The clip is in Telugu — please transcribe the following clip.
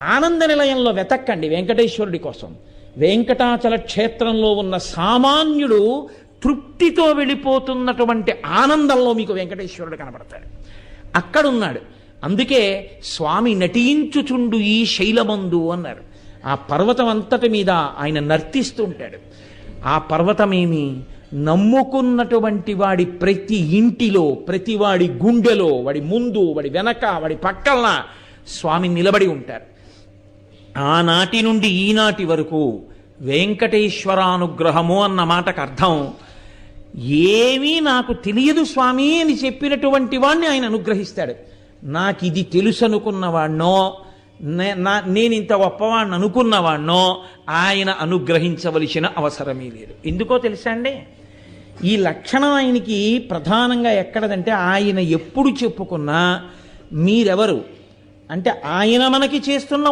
ఆనంద నిలయంలో వెతక్కండి వెంకటేశ్వరుడి కోసం. వెంకటాచల క్షేత్రంలో ఉన్న సామాన్యుడు తృప్తితో వెళ్ళిపోతున్నటువంటి ఆనందంలో మీకు వెంకటేశ్వరుడు కనబడతాడు. అక్కడున్నాడు. అందుకే స్వామి నటించుచుండు ఈ శైలమందు అన్నారు. ఆ పర్వతం అంతటి మీద ఆయన నర్తిస్తూ ఉంటాడు. ఆ పర్వతమేమి నమ్ముకున్నటువంటి వాడి ప్రతి ఇంటిలో, ప్రతి వాడి గుండెలో, వాడి ముందు, వాడి వెనక, వాడి పక్కన స్వామి నిలబడి ఉంటారు. ఆనాటి నుండి ఈనాటి వరకు వెంకటేశ్వరానుగ్రహము అన్న మాటకు అర్థం ఏమీ నాకు తెలియదు స్వామి అని చెప్పినటువంటి వాడిని ఆయన అనుగ్రహిస్తాడు. నాకు ఇది తెలుసు అనుకున్నవాడినో, నేను ఇంత గొప్పవాడిని అనుకున్నవాడినో ఆయన అనుగ్రహించవలసిన అవసరమే లేదు. ఎందుకో తెలుసా అండి, ఈ లక్షణం ఆయనకి ప్రధానంగా ఎక్కడదంటే, ఆయన ఎప్పుడు చెప్పుకున్నా మీరెవరు అంటే ఆయన మనకి చేస్తున్న